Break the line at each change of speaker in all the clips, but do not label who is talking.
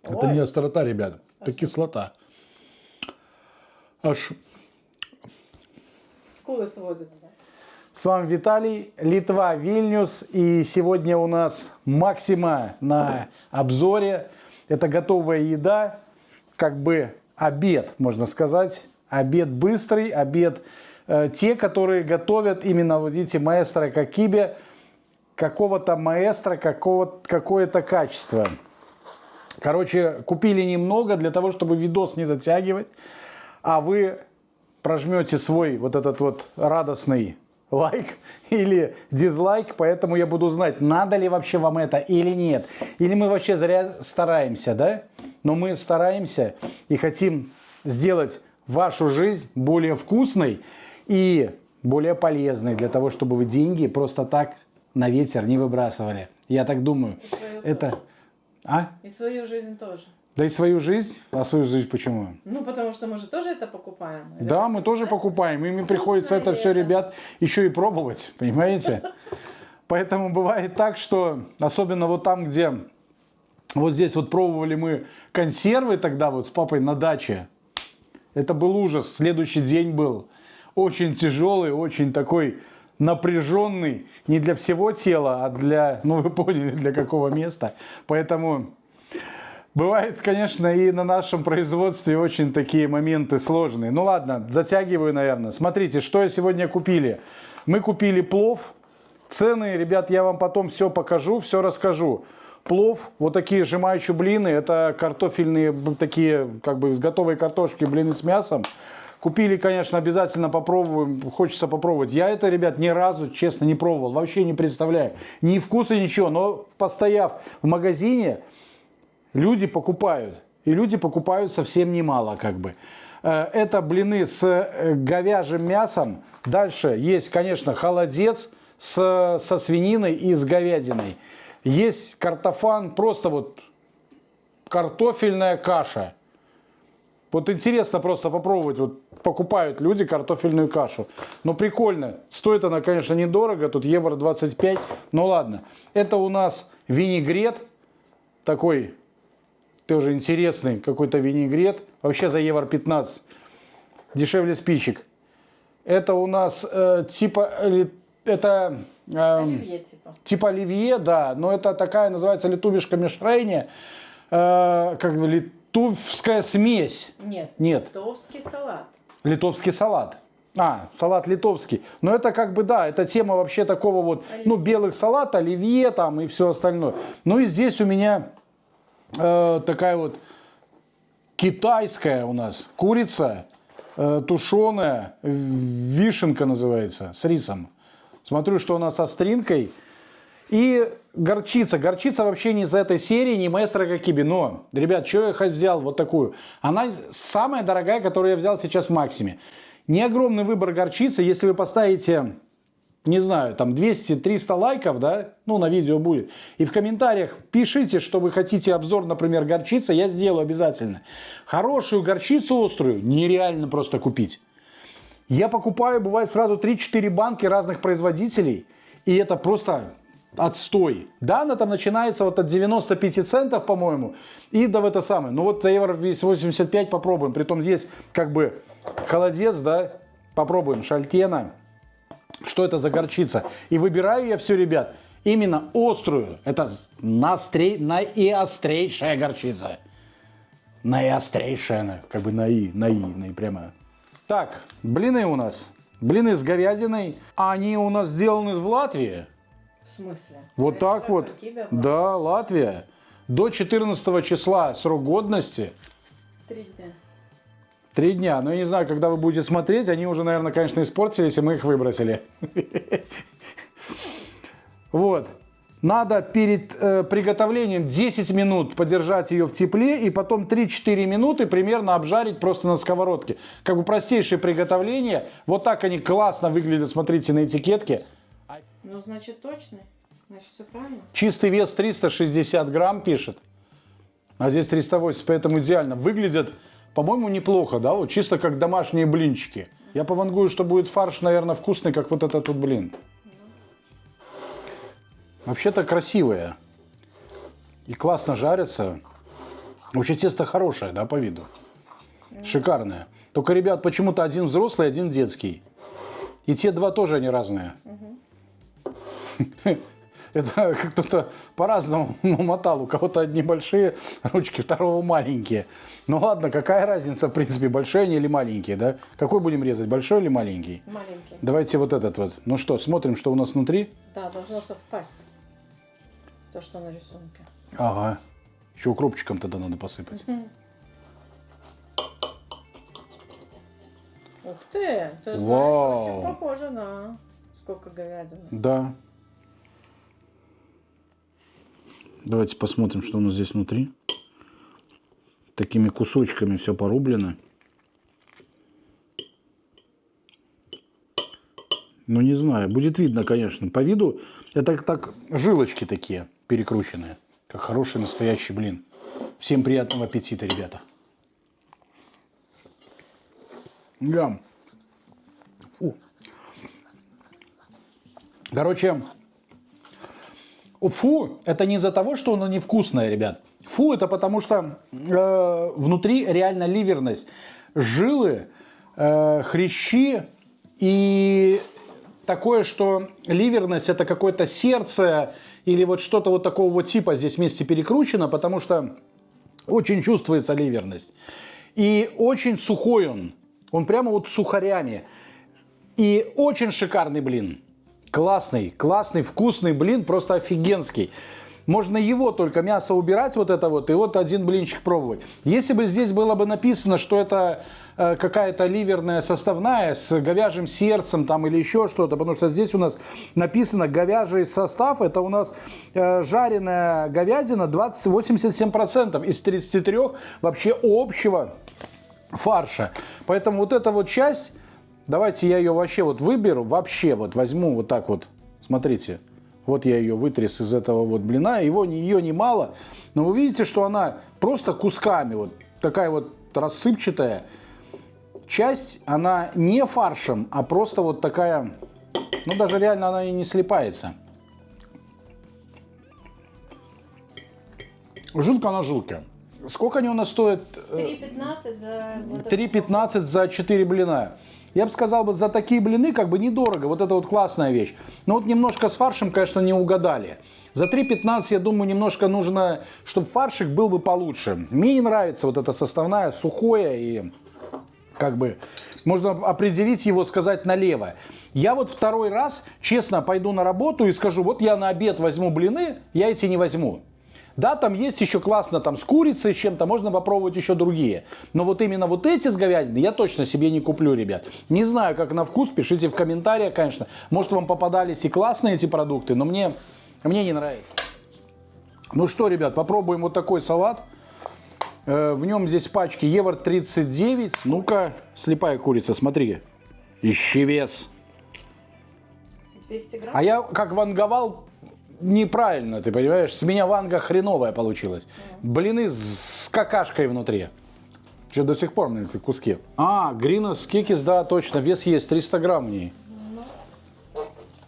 Это не острота, ребята, это кислота. Аж...
Скулы сводят.
С вами Виталий, Литва, Вильнюс. И сегодня у нас Максима на обзоре. Это готовая еда, как бы обед, можно сказать. Обед быстрый, обед те, которые готовят именно, вот видите, маэстро Кокибе, какого-то маэстро, какое-то качество. Короче, купили немного для того, чтобы видос не затягивать. А вы прожмете свой вот этот вот радостный лайк или дизлайк, поэтому я буду знать, надо ли вообще вам это или нет. Или мы вообще зря стараемся, да? Но мы стараемся и хотим сделать вашу жизнь более вкусной и более полезной, для того, чтобы вы деньги просто так на ветер не выбрасывали. Я так думаю.
И свою
Это...
тоже.
А?
И свою жизнь тоже.
Да и свою жизнь? А свою жизнь почему?
Ну, потому что мы же тоже это покупаем.
Да, мы тоже покупаем. И мне приходится это все, ребят, еще и пробовать. Понимаете? Поэтому бывает так, что особенно вот там, где вот здесь вот пробовали мы консервы тогда вот с папой на даче. Это был ужас. Следующий день был очень тяжелый, очень такой напряженный. Не для всего тела, а для, ну вы поняли, для какого места. Поэтому... Бывает, конечно, и на нашем производстве очень такие моменты сложные. Ну ладно, затягиваю, наверное. Смотрите, что сегодня купили. Мы купили плов. Цены, ребят, я вам потом все покажу, все расскажу. Плов, вот такие сжимающие блины, это картофельные, такие, как бы, с готовой картошки, блины с мясом. Купили, конечно, обязательно попробуем, хочется попробовать. Я это, ребят, ни разу, честно, не пробовал, вообще не представляю. Ни вкуса, ничего, но постояв в магазине... Люди покупают. И люди покупают совсем немало, как бы. Это блины с говяжьим мясом. Дальше есть, конечно, холодец со свининой и с говядиной. Есть картофан, просто вот картофельная каша. Вот интересно просто попробовать. Вот покупают люди картофельную кашу. Но прикольно. Стоит она, конечно, недорого. Тут евро 25. Ну ладно. Это у нас винегрет. Такой... Тоже интересный какой-то винегрет. Вообще за евро 15. Дешевле спичек. Это у нас типа... это...
Оливье типа.
Типа оливье, да. Но это такая называется литувишка мишрейне. Как литовская смесь.
Нет.
Нет.
Литовский салат.
Литовский салат. Салат литовский. Но это как бы, да, это тема вообще такого вот...
Оливье.
Ну, белых салат, оливье там и все остальное. Ну и здесь у меня... такая вот китайская у нас курица, тушеная, вишенка называется, с рисом. Смотрю, что у нас со стринкой. И горчица. Горчица вообще не из этой серии, не маэстро Кокибе. Но, ребят, что я взял вот такую? Она самая дорогая, которую я взял сейчас в Максиме. Не огромный выбор горчицы. Если вы поставите... не знаю, там 200-300 лайков, да, ну, на видео будет. И в комментариях пишите, что вы хотите обзор, например, горчицы, я сделаю обязательно. Хорошую горчицу острую нереально просто купить. Я покупаю, бывает, сразу 3-4 банки разных производителей, и это просто отстой. Да, она там начинается вот от 95 центов, по-моему, и до это самое. Ну, вот за евро 85 попробуем. Притом здесь как бы холодец, да, попробуем, шальтена. Что это за горчица? И выбираю я все, ребят, именно острую. Это наиострейшая горчица. Наиострейшая, как бы наи, прямо. Так, блины у нас. Блины с говядиной. Они у нас сделаны в Латвии.
В смысле?
Вот так вот. Да, Латвия. До 14 числа срок годности.
3 дня.
3 дня. Но я не знаю, когда вы будете смотреть, они уже, наверное, конечно, испортились, и мы их выбросили. Вот. Надо перед приготовлением 10 минут подержать ее в тепле, и потом 3-4 минуты примерно обжарить просто на сковородке. Как бы простейшее приготовление. Вот так они классно выглядят, смотрите на этикетке.
Ну, значит, точно. Значит, все правильно.
Чистый вес 360 грамм пишет. А здесь 380, поэтому идеально. Выглядят... По-моему, неплохо, да? Вот чисто как домашние блинчики. Я повангую, что будет фарш, наверное, вкусный, как вот этот вот блин. Вообще-то красивые. И классно жарятся. Вообще тесто хорошее, да, по виду. Шикарное. Только, ребят, почему-то один взрослый, один детский. И те два тоже они разные. Это кто-то по-разному мотал. У кого-то одни большие ручки, второго маленькие. Ну ладно, какая разница, в принципе, большие они или маленькие, да? Какой будем резать, большой или маленький?
Маленький.
Давайте вот этот вот. Ну что, смотрим, что у нас внутри.
Да, должно совпасть. То, что на рисунке.
Ага. Еще укропчиком тогда надо посыпать.
Ух ты, ты знаешь,
Вау.
очень похоже на сколько говядины.
Да. Давайте посмотрим, что у нас здесь внутри. Такими кусочками все порублено. Ну, не знаю. Будет видно, конечно. По виду это так жилочки такие перекрученные. Как хороший настоящий блин. Всем приятного аппетита, ребята. Гам. Фу. Короче, фу, это не из-за того, что оно невкусное, ребят. Фу, это потому что внутри реально ливерность. Жилы, хрящи и такое, что ливерность это какое-то сердце или вот что-то вот такого вот типа здесь вместе перекручено, потому что очень чувствуется ливерность. И очень сухой он. Он прямо вот сухарями. И очень шикарный блин. Классный, классный, вкусный блин, просто офигенский. Можно его только мясо убирать вот это вот и вот один блинчик пробовать. Если бы здесь было бы написано, что это какая-то ливерная составная с говяжьим сердцем там или еще что-то, потому что здесь у нас написано говяжий состав, это у нас жареная говядина 87% из 33 вообще общего фарша. Поэтому вот эта вот часть, давайте я ее вообще вот выберу, вообще вот возьму вот так вот, смотрите. Вот я ее вытряс из этого вот блина, ее немало, но вы видите, что она просто кусками, вот такая вот рассыпчатая часть, она не фаршем, а просто вот такая, ну даже реально она и не слипается. Жилка на жилке. Сколько они у нас стоят?
3,15 за...
3,15 за 4 блина. Я бы сказал, бы за такие блины как бы недорого. Вот это вот классная вещь. Но вот немножко с фаршем, конечно, не угадали. За 3,15, я думаю, немножко нужно, чтобы фаршик был бы получше. Мне не нравится вот эта составная, сухое и как бы можно определить его, сказать налево. Я вот второй раз, честно, пойду на работу и скажу, вот я на обед возьму блины, я эти не возьму. Да, там есть еще классно там с курицей, с чем-то, можно попробовать еще другие. Но вот именно вот эти с говядиной я точно себе не куплю, ребят. Не знаю, как на вкус, пишите в комментариях, конечно. Может, вам попадались и классные эти продукты, но мне не нравится. Ну что, ребят, попробуем вот такой салат. В нем здесь в пачке евро 39. Ну-ка, слепая курица, смотри. Ищи вес.
200 грамм?
А я как ванговал... Неправильно, ты понимаешь? С меня ванга хреновая получилась. Блины с какашкой внутри. Что до сих пор мне эти куски. А, Гринос Кикис, да, точно. Вес есть, 300 грамм в ней.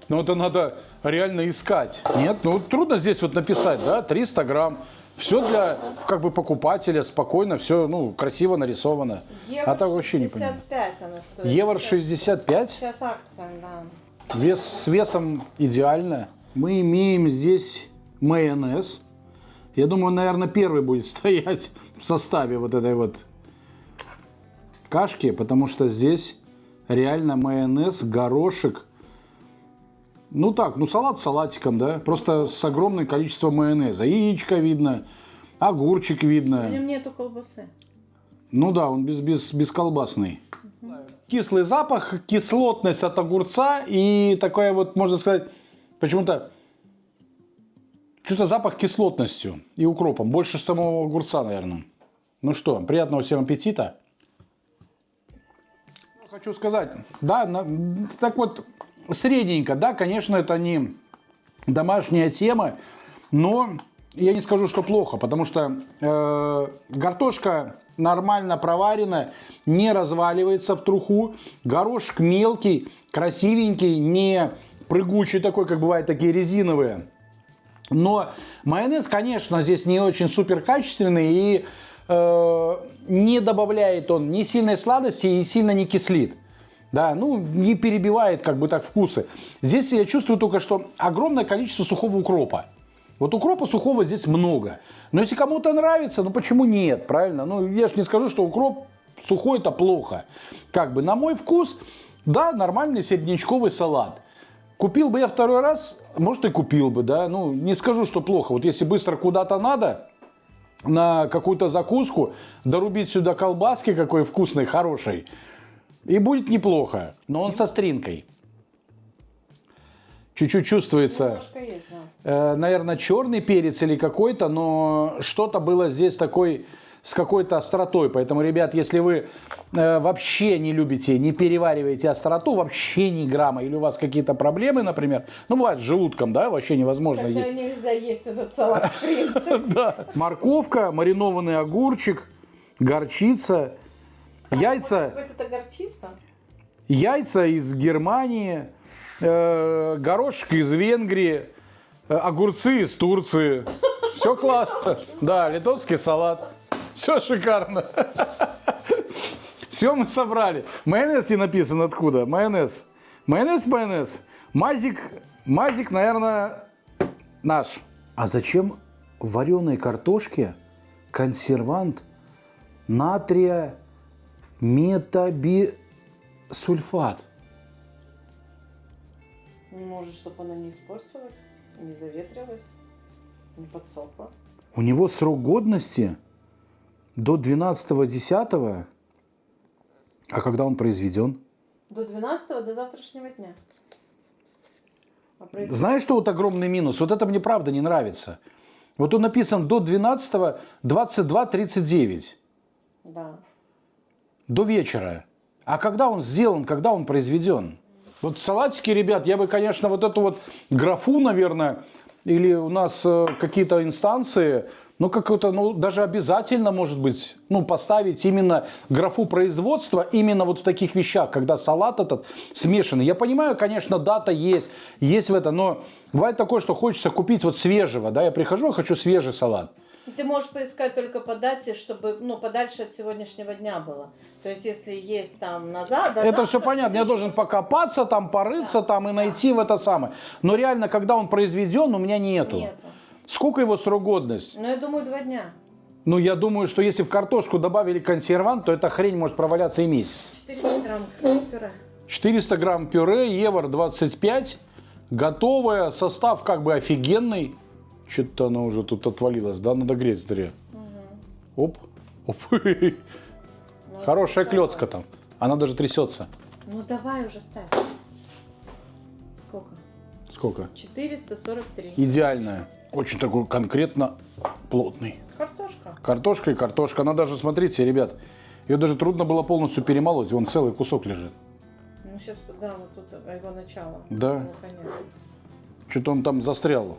Но это надо реально искать. Нет, ну трудно здесь вот написать, да, 300 грамм. Все для как бы покупателя, спокойно, все, ну, красиво нарисовано.
Евро
а так вообще не понимаю.
65 она стоит.
Евро 65?
Сейчас акция, да.
Вес с весом идеально. Мы имеем здесь майонез. Я думаю, наверное, первый будет стоять в составе вот этой вот кашки, потому что здесь реально майонез, горошек. Ну так, ну салат с салатиком, да, просто с огромным количеством майонеза. Яичко видно, огурчик
В
видно.
нем нету колбасы.
Ну да, он бесколбасный. Кислый запах, кислотность от огурца и такая вот, можно сказать, почему-то что-то запах кислотностью и укропом. Больше самого огурца, наверное. Ну что, приятного всем аппетита. Хочу сказать, да, так вот, средненько, да, конечно, это не домашняя тема, но я не скажу, что плохо, потому что картошка нормально проварена, не разваливается в труху, горошек мелкий, красивенький, не прыгучий такой, как бывают такие резиновые. Но майонез, конечно, здесь не очень супер качественный, и не добавляет он ни сильной сладости и сильно не кислит. Да, ну, не перебивает как бы так вкусы. Здесь я чувствую только, что огромное количество сухого укропа. Вот укропа сухого здесь много. Но если кому-то нравится, ну почему нет, правильно? Ну, я же не скажу, что укроп сухой это плохо. Как бы на мой вкус, да, нормальный середнячковый салат. Купил бы я второй раз, может и купил бы, да. Ну, не скажу, что плохо. Вот если быстро куда-то надо, на какую-то закуску, дорубить сюда колбаски какой вкусной, хорошей, и будет неплохо. Но он со стринкой. Чуть-чуть чувствуется,
Немножко есть, да.
наверное, черный перец или какой-то, но что-то было здесь такой, с какой-то остротой. Поэтому, ребят, если вы вообще не любите, не перевариваете остроту, вообще ни грамма, или у вас какие-то проблемы, например, ну, бывает с желудком, да, вообще невозможно
Тогда
есть.
нельзя есть этот салат, в принципе.
Да. Морковка, маринованный огурчик, горчица, яйца.
Может быть, это горчица?
Яйца из Германии, горошек из Венгрии, огурцы из Турции. Все классно. Да, литовский салат. Все шикарно. Все мы собрали. Майонез не написано откуда. Майонез. Майонез. Мазик, наверное, наш. А зачем в вареной картошке консервант натрия метабисульфат?
Может, чтобы она не испортилась, не заветрилась, не подсохла.
У него срок годности до 12.10. А когда он произведен?
До 12-го, до завтрашнего дня.
Знаешь, что вот огромный минус? Вот это мне правда не нравится. Вот он написан до 12-го 22:39.
Да.
До вечера. А когда он сделан, когда он произведен? Вот салатики, ребят, я бы, конечно, вот эту вот графу, наверное, или у нас какие-то инстанции, ну, какой-то, ну, даже обязательно, может быть, ну, поставить именно графу производства именно вот в таких вещах, когда салат этот смешанный. Я понимаю, конечно, дата есть в этом, но бывает такое, что хочется купить вот свежего, да, я прихожу, я хочу свежий салат.
Ты можешь поискать только по дате, чтобы, ну, подальше от сегодняшнего дня было. То есть, если есть там назад... до
Это
завтра,
все понятно, я должен покопаться, там, порыться,
Да,
там и найти в это самое. Но реально, когда он произведен, у меня нету.
Нету.
Сколько его срок годности?
Ну, я думаю, 2 дня.
Ну, я думаю, что если в картошку добавили консервант, то эта хрень может проваляться и месяц.
400 грамм пюре.
400 грамм пюре, евро 25, готовое, состав как бы офигенный. Что-то оно уже тут отвалилось, да, надо греть, смотри. Оп, оп.
Ну,
Хорошая
это
клетка там, она даже трясется.
Ну, давай уже ставь. Сколько?
Сколько?
443.
Идеальная, очень такой конкретно плотный.
Картошка.
Картошка и картошка, она даже, смотрите, ребят, ее даже трудно было полностью перемолоть, вон целый кусок лежит.
Ну, сейчас, да, вот тут его начало.
Да.
Ну, конец.
Что-то он там застрял.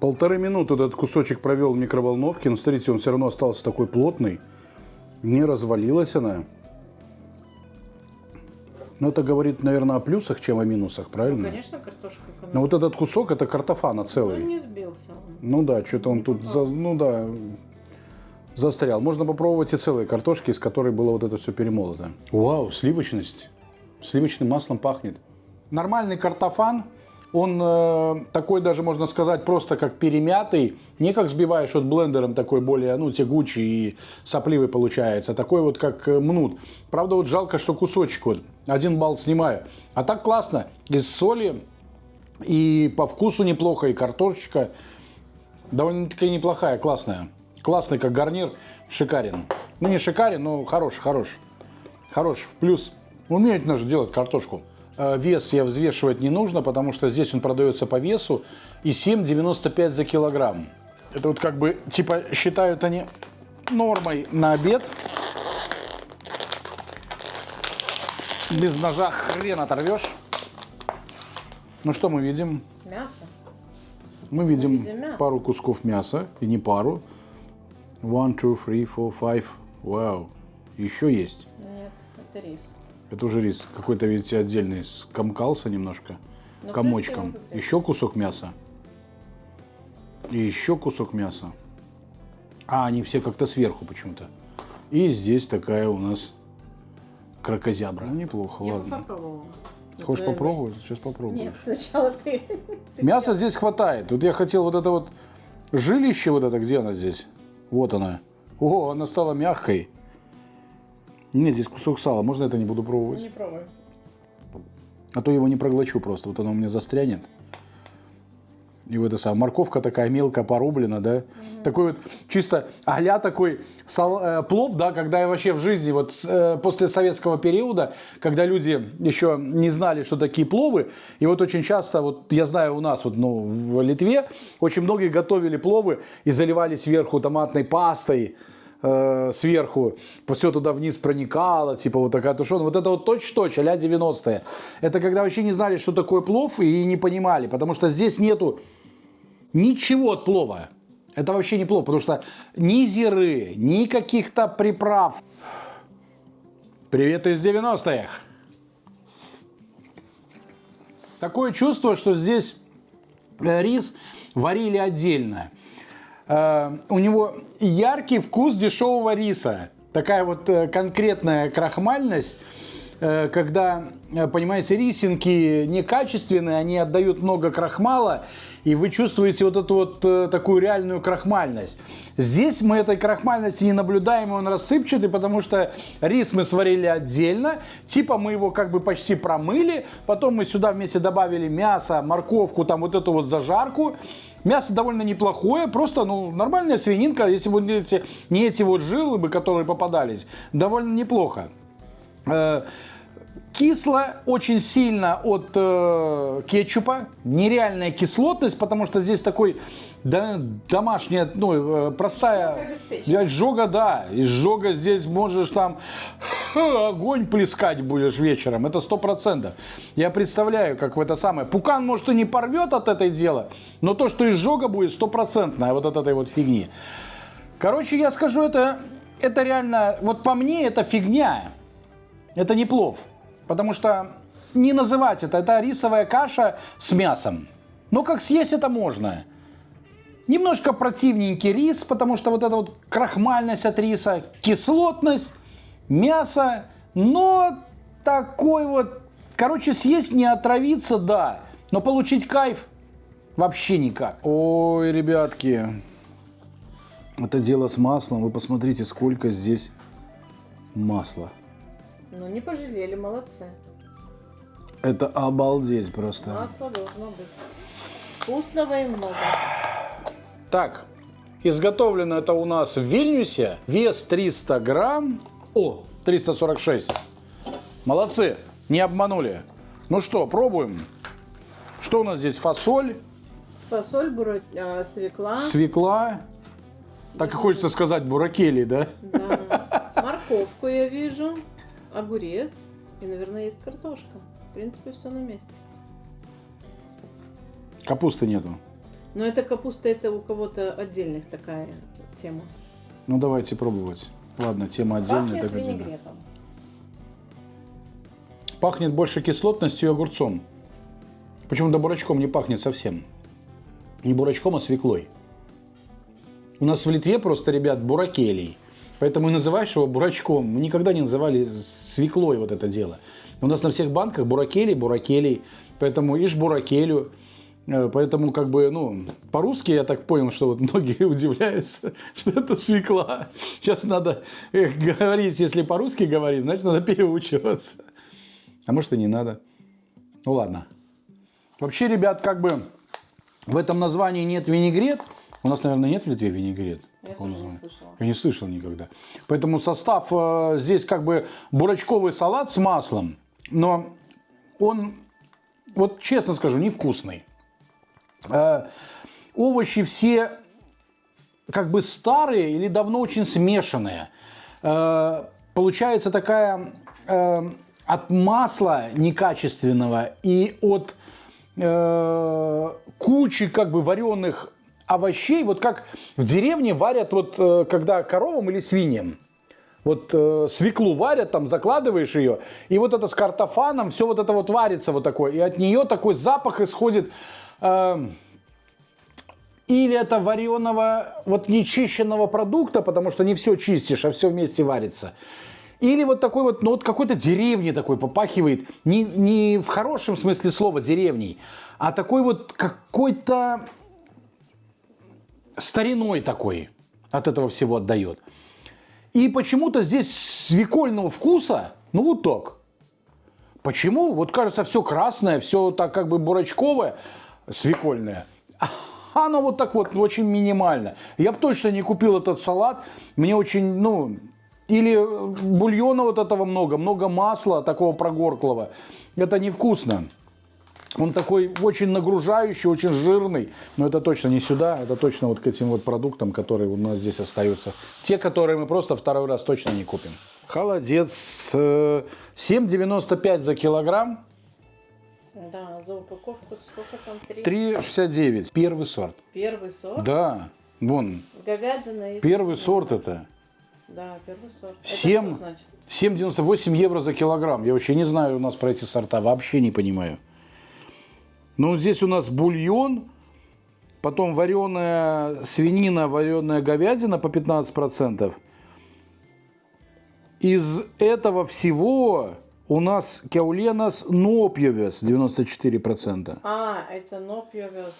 1,5 минуты этот кусочек провел в микроволновке, но смотрите, он все равно остался такой плотный, не развалилась она. Но это говорит, наверное, о плюсах, чем о минусах,
Ну,
правильно?
конечно, картошка.
Но вот этот кусок, это картофана
Ну,
целый.
не сбился он.
Ну да, что-то он тут, ну да, застрял. Можно попробовать и целые картошки, из которой было вот это все перемолото. Вау, сливочность. Сливочным маслом пахнет. Нормальный картофан, он такой даже, можно сказать, просто как перемятый. Не как сбиваешь вот блендером, такой более, ну, тягучий и сопливый получается. Такой вот как мнут. Правда, вот жалко, что кусочек вот, 1 балл снимаю. А так классно. Из соли и по вкусу неплохо, и картошечка довольно-таки неплохая, классная. Классный как гарнир, шикарен. Ну, не шикарен, но хорош. Хорош. Плюс умеет наш делать картошку. Вес я взвешивать не нужно, потому что здесь он продается по весу и 7,95 за килограмм. Это вот как бы, типа, считают они нормой на обед. Без ножа хрен оторвешь. Ну что мы видим?
Мясо.
Мы видим
видим мясо.
пару кусков мяса, и не пару. 1, 2, 3, 4, 5. Вау. Еще есть.
Нет, это рис.
Это уже рис. Какой-то, видите, отдельный. Скомкался немножко.
Ну,
Комочком.
красиво.
Еще кусок мяса. И еще кусок мяса. А, они все как-то сверху почему-то. И здесь такая у нас кракозябра. Ну, неплохо,
Я бы
ладно.
попробовала.
Хочешь
На твоем
попробовать?
месте.
Сейчас попробую.
Нет, сначала ты.
Мяса здесь хватает. Вот я хотел вот это вот жилище, вот это, где она здесь? Вот она. О, она стала мягкой. Нет, здесь кусок сала. Можно это не буду пробовать?
Не пробуй.
А то его не проглочу просто. Вот оно у меня застрянет. И вот это самое. Морковка такая мелко порублена, да? Такой вот чисто а-ля такой плов, да, когда я вообще в жизни, вот после советского периода, когда люди еще не знали, что такие пловы, и вот очень часто, вот я знаю у нас вот, ну, в Литве, очень многие готовили пловы и заливали сверху томатной пастой, сверху, все туда вниз проникало, типа вот такая тушеная. Вот это вот точь-в-точь, а-ля 90-е. Это когда вообще не знали, что такое плов, и не понимали, потому что здесь нету ничего от плова. Это вообще не плов, потому что ни зиры, ни каких-то приправ. Привет из 90-х. Такое чувство, что здесь рис варили отдельно. У него яркий вкус дешевого риса. Такая вот конкретная крахмальность, когда, понимаете, рисинки некачественные, они отдают много крахмала, и вы чувствуете вот эту вот такую реальную крахмальность. Здесь мы этой крахмальности не наблюдаем, и он рассыпчатый, потому что рис мы сварили отдельно, типа мы его как бы почти промыли, потом мы сюда вместе добавили мясо, морковку, там вот эту вот зажарку. Мясо довольно неплохое, просто, ну, нормальная свининка, если бы не эти вот жилы, бы, которые попадались, довольно неплохо. Кисло очень сильно от кетчупа, нереальная кислотность, потому что здесь такой домашняя, ну, простая изжога, да, изжога здесь можешь там огонь плескать будешь вечером, это 100%. Я представляю, как в это самое, пукан может и не порвет от этой дела, но то, что изжога будет 100% вот от этой вот фигни. Короче, я скажу, это реально, вот по мне это фигня, это не плов. Потому что не называть это рисовая каша с мясом. Но как съесть это можно. Немножко противненький рис, потому что вот эта вот крахмальность от риса, кислотность, мясо, но такой вот, короче, съесть, не отравиться, да, но получить кайф вообще никак. Ой, ребятки, это дело с маслом, вы посмотрите, сколько здесь масла.
Ну, не пожалели, молодцы.
Это обалдеть просто.
Масло должно быть. Вкусного и много.
Так, изготовлено это у нас в Вильнюсе. Вес 300 грамм. О, 346. Молодцы, не обманули. Ну что, пробуем. Что у нас здесь? Фасоль.
Фасоль, свекла.
Свекла. Так и хочется сказать буракели, да?
Да. Морковку я вижу. Огурец. И, наверное, есть картошка. В принципе, все на месте.
Капусты нету.
Но эта капуста, это у кого-то отдельных такая тема.
Ну давайте пробовать. Ладно, тема отдельная.
Пахнет
так отдельно.
винегретом.
Пахнет больше кислотностью и огурцом. Почему-то бурачком не пахнет совсем. Не бурачком, а свеклой. У нас в Литве просто, ребят, буракелий. Поэтому и называешь его бурачком. Мы никогда не называли свеклой вот это дело. У нас на всех банках буракелий. Поэтому ишь буракелю. Поэтому как бы, ну, по-русски я так понял, что вот многие удивляются, что это свекла. Сейчас надо говорить, если по-русски говорим, значит надо переучиваться. А может и не надо. Ну ладно. Вообще, ребят, как бы в этом названии нет винегрет. У нас, наверное, нет в Литве винегрет.
Я тоже не слышала.
Я не слышал никогда. Поэтому состав здесь как бы бурачковый салат с маслом. Но он, вот честно скажу, невкусный. Овощи все как бы старые или давно очень смешанные. Получается такая от масла некачественного и от кучи как бы вареных овощей, вот как в деревне варят, вот когда коровам или свиньям. Вот свеклу варят, там закладываешь ее, и вот это с картофаном, все вот это вот варится вот такое, и от нее такой запах исходит или это вареного, вот нечищенного продукта, потому что не все чистишь, а все вместе варится. Или вот такой вот, ну вот какой-то деревни такой попахивает, не в хорошем смысле слова деревней, а такой вот какой-то стариной такой от этого всего отдает. И почему-то здесь свекольного вкуса, ну вот так. Почему? Вот кажется, все красное, все так как бы бурачковое, свекольное. А оно вот так вот очень минимально. Я бы точно не купил этот салат. Мне очень, ну, или бульона вот этого много масла такого прогорклого. Это невкусно. Он такой очень нагружающий, очень жирный. Но это точно не сюда, это точно вот к этим вот продуктам, которые у нас здесь остаются. Те, которые мы просто второй раз точно не купим. Холодец 7,95 за килограмм.
Да, за упаковку сколько там?
3,69. Первый сорт.
Первый сорт?
Да, вон.
Говядина есть.
Первый сорт это.
Да, первый сорт. Это
7,
что значит?
7,98 евро за килограмм. Я вообще не знаю у нас про эти сорта, вообще не понимаю. Но здесь у нас бульон, потом вареная свинина, вареная говядина по 15%. Из этого всего у нас кяуленас нопьевес 94%.
А, это нопьевес,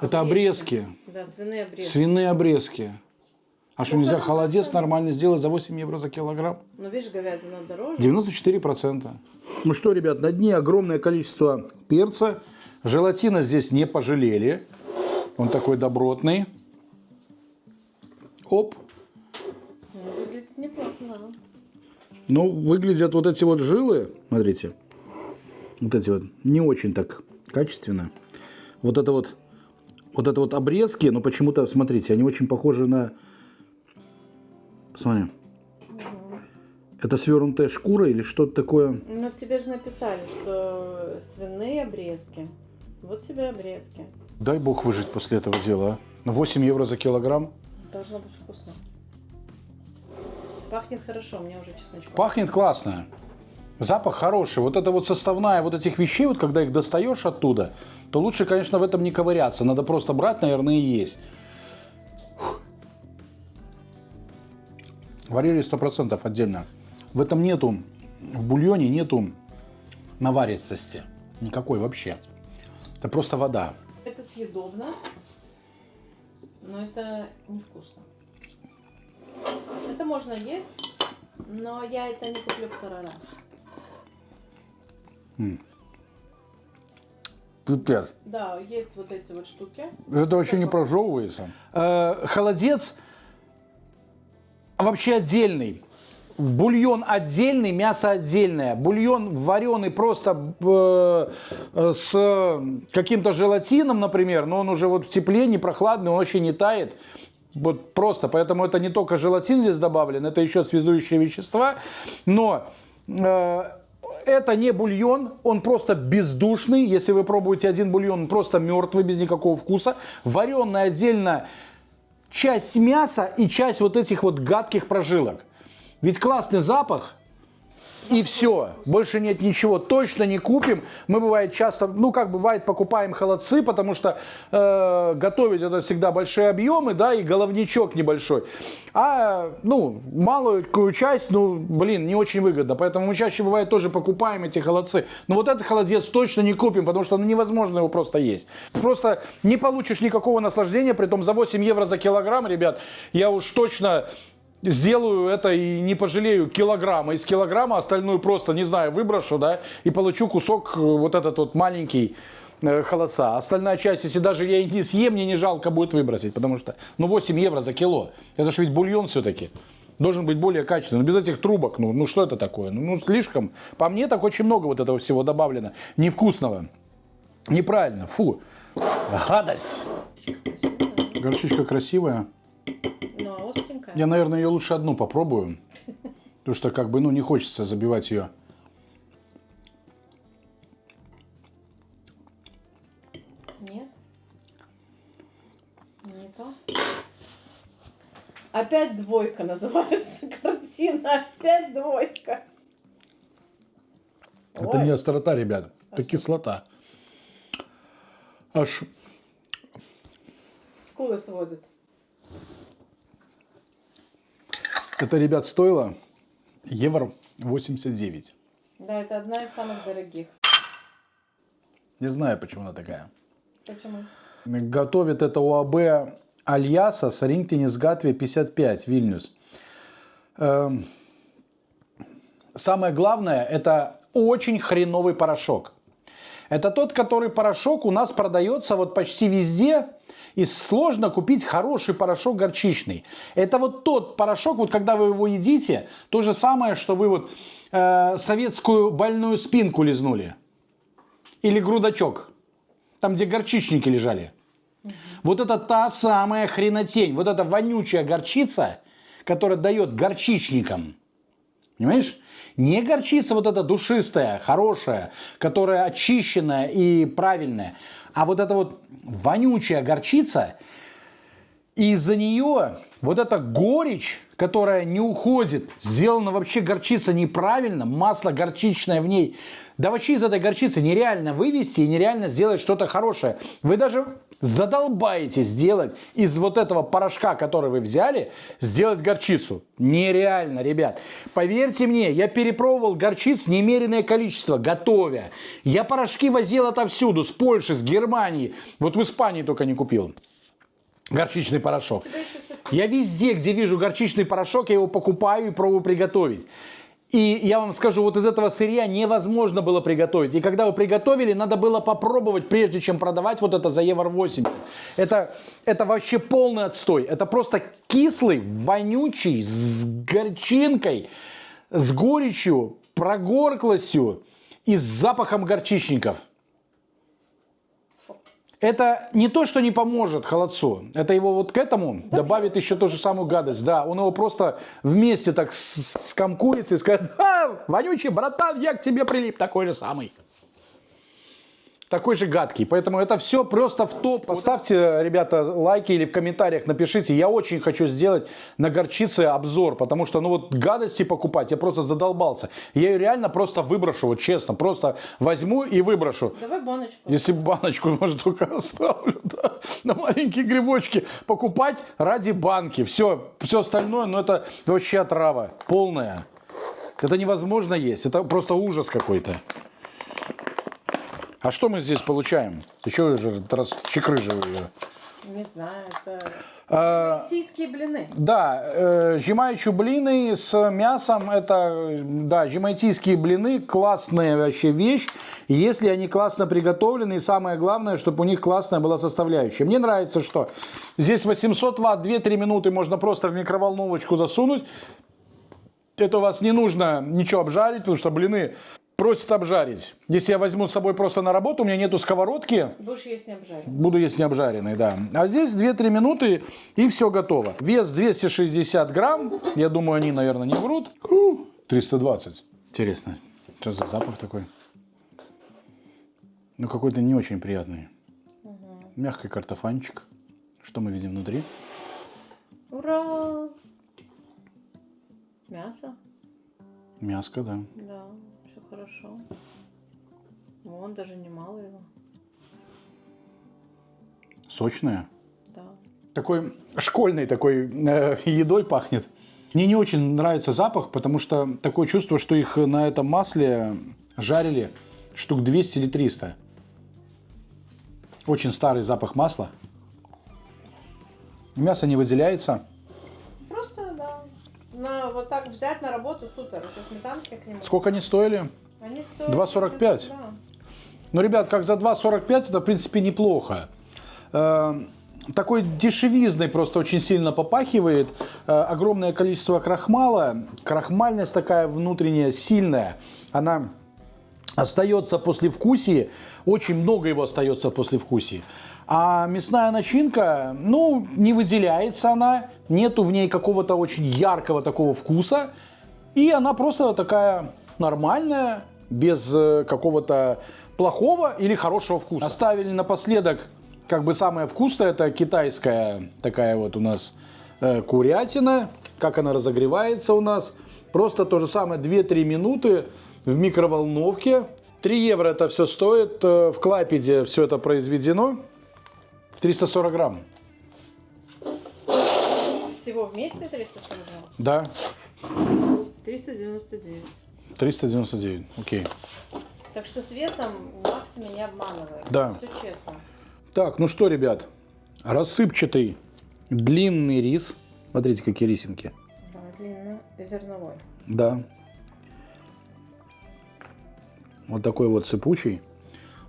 Это обрезки.
Да, свиные обрезки.
Свиные обрезки. А что,
Ну,
нельзя
потому
холодец
что-
нормально сделать за 8 евро за килограмм?
Ну, видишь, говядина дороже.
94%. Ну что, ребят, на дне огромное количество перца. Желатина здесь не пожалели. Он такой добротный. Оп.
Ну, выглядит неплохо, да.
Ну, выглядят вот эти вот жилы, смотрите. Вот эти вот, не очень так качественно. Вот это вот обрезки, но почему-то, смотрите, они очень похожи на... Посмотри. Это свернутая шкура или что-то такое?
Ну, тебе же написали, что свиные обрезки. Вот тебе обрезки.
Дай бог выжить после этого дела. А? 8 евро за килограмм.
Должно быть вкусно. Пахнет хорошо, мне уже чесночком.
Пахнет классно. Запах хороший. Вот это вот составная вот этих вещей, вот когда их достаешь оттуда, то лучше, конечно, в этом не ковыряться. Надо просто брать, наверное, и есть. Фух. Варили 100% отдельно. В этом нету, в бульоне нету наваристости. Никакой вообще. Это просто вода.
Это съедобно, но это невкусно. Это можно есть, но я это не куплю второй раз.
Пипец.
Да, есть вот эти вот штуки.
Это вообще не прожевывается. Холодец вообще отдельный. Бульон отдельный, мясо отдельное. Бульон вареный просто с каким-то желатином, например, но он уже вот в тепле, не прохладный, он вообще не тает. Вот просто, поэтому это не только желатин здесь добавлен, это еще связующие вещества. Но это не бульон, он просто бездушный. Если вы пробуете один бульон, он просто мертвый, без никакого вкуса. Вареная отдельно часть мяса и часть вот этих вот гадких прожилок. Ведь классный запах, и все, больше нет ничего, точно не купим. Мы бывает часто, ну как бывает, покупаем холодцы, потому что готовить это всегда большие объемы, да, и головничок небольшой. А, ну, малую часть, ну, блин, не очень выгодно, поэтому мы чаще бывает тоже покупаем эти холодцы. Но вот этот холодец точно не купим, потому что ну, невозможно его просто есть. Просто не получишь никакого наслаждения, притом за 8 евро за килограмм, ребят, я уж точно... Сделаю это и не пожалею килограмма. Из килограмма остальную просто, не знаю, выброшу, да, и получу кусок вот этот вот маленький холодца. Остальная часть, если даже я и не съем, мне не жалко будет выбросить, потому что, ну, 8 евро за кило. Это же ведь бульон все-таки. Должен быть более качественный. Но без этих трубок, ну что это такое? Ну, слишком. По мне, так очень много вот этого всего добавлено. Невкусного. Неправильно. Фу. Гадость. Горчичка красивая.
Ну, а остренькая?
Я, наверное, ее лучше одну попробую. Потому что, как бы, ну, не хочется забивать ее.
Нет? Не то? Опять двойка называется картина. Опять двойка.
Это
Ой.
не острота, ребят. Это кислота. Аж
скулы сводит.
Это, ребят, стоило евро 89.
Да, это одна из самых дорогих.
Не знаю, почему она такая.
Почему?
Готовит это ОАБ Альяса с Рингтенис Гатве 55, Вильнюс. Самое главное, это очень хреновый порошок. Это тот, который порошок у нас продается вот почти везде. И сложно купить хороший порошок горчичный. Это вот тот порошок, вот когда вы его едите, то же самое, что вы вот советскую больную спинку лизнули. Или грудачок. Там, где горчичники лежали. Вот это та самая хренотень. Вот эта вонючая горчица, которая дает горчичникам. Понимаешь? Не горчица вот эта душистая, хорошая, которая очищенная и правильная. А вот эта вот вонючая горчица, и из-за нее вот эта горечь, которая не уходит, сделана вообще горчица неправильно, масло горчичное в ней. Да вообще из этой горчицы нереально вывести и нереально сделать что-то хорошее. Вы даже задолбаетесь сделать из вот этого порошка, который вы взяли, сделать горчицу. Нереально, ребят. Поверьте мне, я перепробовал горчиц немереное количество, готовя. Я порошки возил отовсюду, с Польши, с Германии. Вот в Испании только не купил горчичный порошок. Я везде, где вижу горчичный порошок, я его покупаю и пробую приготовить. И я вам скажу, вот из этого сырья невозможно было приготовить. И когда вы приготовили, надо было попробовать, прежде чем продавать вот это за евро 80. Это вообще полный отстой. Это просто кислый, вонючий, с горчинкой, с горечью, прогорклостью и с запахом горчичников. Это не то, что не поможет холодцу. Это его вот к этому добавит еще ту же самую гадость. Да, он его просто вместе так скомкуется и скажет: «А, вонючий братан, я к тебе прилип». Такой же самый. Такой же гадкий. Поэтому это все просто в топ. Поставьте, ребята, лайки или в комментариях напишите. Я очень хочу сделать на горчице обзор. Потому что, ну вот, гадости покупать, я просто задолбался. Я ее реально просто выброшу, вот честно. Просто возьму и выброшу.
Давай баночку.
Если баночку, может, только оставлю, да, на маленькие грибочки. Покупать ради банки. Все остальное, ну это вообще отрава полная. Это невозможно есть. Это просто ужас какой-то. А что мы здесь получаем? Ты что же расчекрыживаешь ее?
Не знаю, это жемайтийские блины.
Да, жемайчу блины с мясом. Это, да, жемайтийские блины. Классная вообще вещь. Если они классно приготовлены. И самое главное, чтобы у них классная была составляющая. Мне нравится, что здесь 800 ватт, 2-3 минуты можно просто в микроволновочку засунуть. Это у вас не нужно ничего обжарить, потому что блины просят обжарить. Если я возьму с собой просто на работу, у меня нету сковородки.
Будешь есть не обжаренный.
Буду есть не обжаренный, да. А здесь 2-3 минуты и все готово. Вес 260 грамм. Я думаю, они, наверное, не врут. 320. Интересно, что за запах такой? Ну, какой-то не очень приятный. Мягкий картофанчик. Что мы видим внутри?
Ура! Мясо.
Мяско, да.
Да, все хорошо. Вон, даже немало его.
Сочное.
Да.
Такой школьной такой едой пахнет. Мне не очень нравится запах, потому что такое чувство, что их на этом масле жарили штук 200 или 300. Очень старый запах масла. Мясо не выделяется.
Просто, да. Вот так взять на работу супер. Еще сметанки к нему.
Сколько они стоили?
Они стоят
2,45.
Да.
Ну, ребят, как за 2,45 это, в принципе, неплохо. Такой дешевизной просто очень сильно попахивает. Огромное количество крахмала. Крахмальность такая внутренняя, сильная. Она остается послевкусие. Очень много его остается послевкусие. А мясная начинка, ну, не выделяется она. Нету в ней какого-то очень яркого такого вкуса. И она просто такая нормальная, без какого-то плохого или хорошего вкуса. Оставили напоследок, как бы самое вкусное, это китайская такая вот у нас курятина. Как она разогревается у нас. Просто то же самое, 2-3 минуты в микроволновке. 3 евро это все стоит. В Клайпеде все это произведено. 340 грамм.
всего вместе 349?
Да,
399.
399, окей.
Так что с весом Макс меня обманывает.
Да.
Все честно.
Так, ну что, ребят, рассыпчатый длинный рис. Смотрите, какие рисинки.
Да, длиннозерновой.
Да. Вот такой вот сыпучий.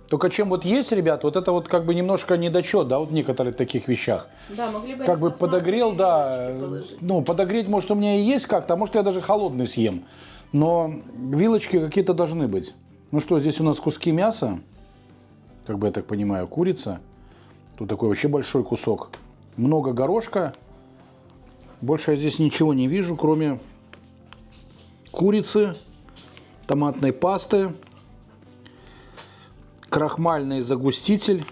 Только чем вот есть, ребят, вот это вот как бы немножко недочет, да, вот в некоторых таких вещах.
Да, могли бы
Как бы
пластмассовые
подогрел, да,
вилочки положить.
ну, подогреть, может, у меня и есть как-то, а может, я даже холодный съем. Но вилочки какие-то должны быть. Ну что, здесь у нас куски мяса, как бы я так понимаю, курица. Тут такой вообще большой кусок. Много горошка. Больше я здесь ничего не вижу, кроме курицы, томатной пасты, крахмальный загуститель,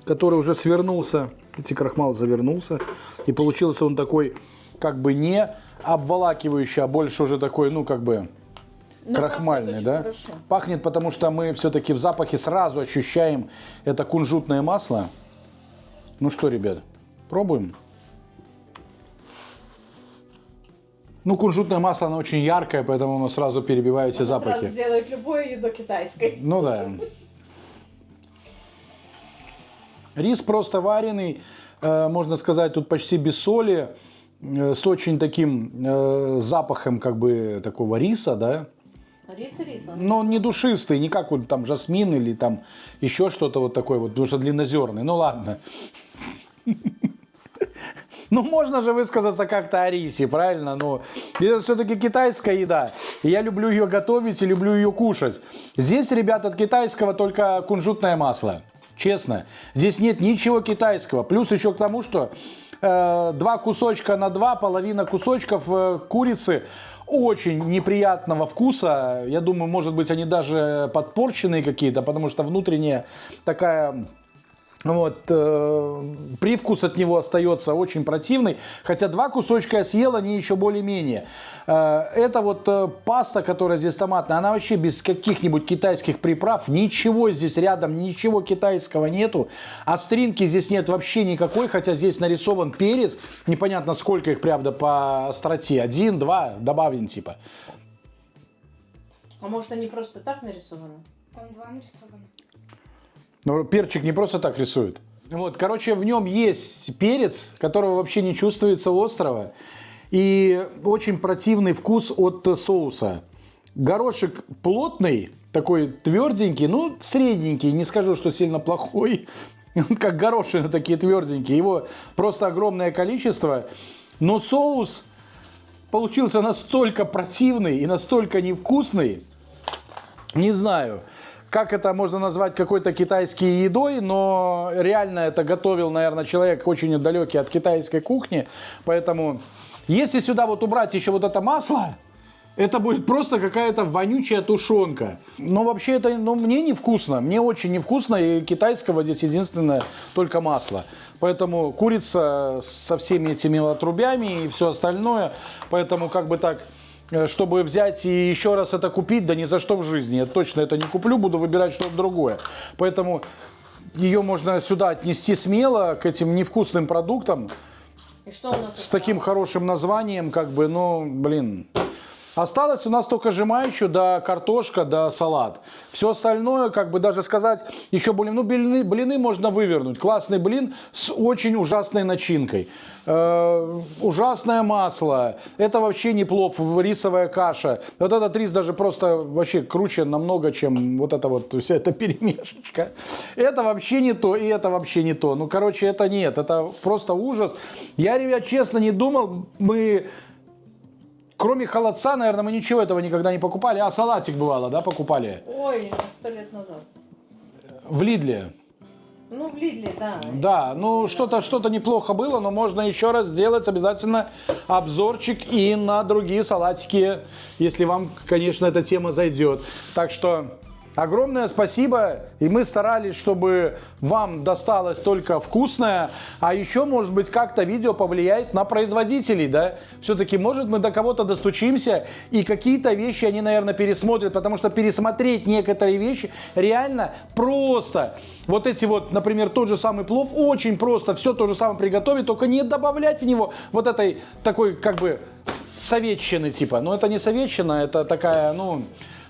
который уже свернулся. Видите, крахмал завернулся. И получился он такой, как бы не обволакивающий, а больше уже такой, ну, как бы
Но
крахмальный,
пахнет
да?
очень хорошо.
Пахнет, потому что мы все-таки в запахе сразу ощущаем это кунжутное масло. Ну что, ребят, пробуем? Ну, кунжутное масло, оно очень яркое, поэтому оно сразу перебивает все
Она
запахи.
сразу делает любую еду китайской.
Ну да. Рис просто вареный, можно сказать, тут почти без соли, с очень таким запахом как бы такого риса, да.
Рис и рис.
Но он не душистый, не как вот там жасмин или там еще что-то вот такое вот, потому что длиннозерный. Ну ладно. Ну, можно же высказаться как-то о рисе, правильно? Но это все-таки китайская еда. И я люблю ее готовить и люблю ее кушать. Здесь, ребята, от китайского только кунжутное масло. Честно. Здесь нет ничего китайского. Плюс еще к тому, что 2 кусочка на 2, половина кусочков курицы очень неприятного вкуса. Я думаю, может быть, они даже подпорченные какие-то, потому что внутренняя такая... Вот, привкус от него остается очень противный, хотя 2 кусочка я съел, они еще более-менее. Это вот паста, которая здесь томатная, она вообще без каких-нибудь китайских приправ, ничего здесь рядом, ничего китайского нету. Остринки здесь нет вообще никакой, хотя здесь нарисован перец, непонятно сколько их, правда, по остроте, 1, 2 добавлен типа.
А может они просто так нарисованы?
Там 2 нарисованы.
Но перчик не просто так рисует. Вот, короче, в нем есть перец, которого вообще не чувствуется острого. И очень противный вкус от соуса. Горошек плотный, такой тверденький, ну, средненький, не скажу, что сильно плохой. Он как горошины такие тверденькие. Его просто огромное количество. Но соус получился настолько противный и настолько невкусный. Не знаю, как это можно назвать какой-то китайской едой, но реально это готовил, наверное, человек очень далекий от китайской кухни. Поэтому, если сюда вот убрать еще вот это масло, это будет просто какая-то вонючая тушенка. Но вообще это, ну, мне невкусно. Мне очень невкусно, и китайского здесь единственное только масло. Поэтому курица со всеми этими отрубями и все остальное. Поэтому как бы так... Чтобы взять и еще раз это купить, да ни за что в жизни. Я точно это не куплю, буду выбирать что-то другое. Поэтому ее можно сюда отнести смело, к этим невкусным продуктам.
И что у нас
С таким хорошим названием, как бы, ну, блин. Осталось у нас только жемайчу, да картошка, да салат. Все остальное, как бы даже сказать, еще блин, ну, блины можно вывернуть. Классный блин с очень ужасной начинкой. Ужасное масло. Это вообще не плов, рисовая каша. Вот этот рис даже просто вообще круче намного, чем вот эта вот вся эта перемешечка. Это вообще не то, и это вообще не то. Ну, короче, это нет, это просто ужас. Я, ребят, честно не думал, мы... Кроме холодца, наверное, мы ничего этого никогда не покупали. А салатик бывало, да, покупали?
Ой, 100 лет назад.
В Лидле.
Ну, в Лидле, да.
Да, ну что-то неплохо было, но можно еще раз сделать обязательно обзорчик и на другие салатики, если вам, конечно, эта тема зайдет. Так что Огромное спасибо. И мы старались, чтобы вам досталось только вкусное. А еще, может быть, как-то видео повлияет на производителей, да? Все-таки, может, мы до кого-то достучимся, и какие-то вещи они, наверное, пересмотрят. Потому что пересмотреть некоторые вещи реально просто. Вот эти вот, например, тот же самый плов, очень просто все то же самое приготовить, только не добавлять в него вот этой такой, как бы, советчины типа. Но это не советчина, это такая, ну,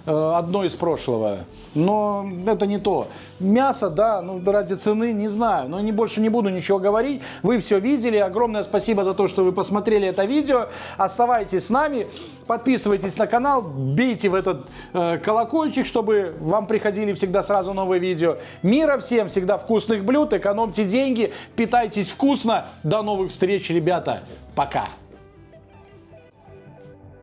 одно из прошлого. Но это не то. Мясо, да, ну ради цены, не знаю. Но больше не буду ничего говорить. Вы все видели. Огромное спасибо за то, что вы посмотрели это видео. Оставайтесь с нами. Подписывайтесь на канал. Бейте в этот колокольчик, чтобы вам приходили всегда сразу новые видео. Мира всем, всегда вкусных блюд. Экономьте деньги. Питайтесь вкусно. До новых встреч, ребята. Пока.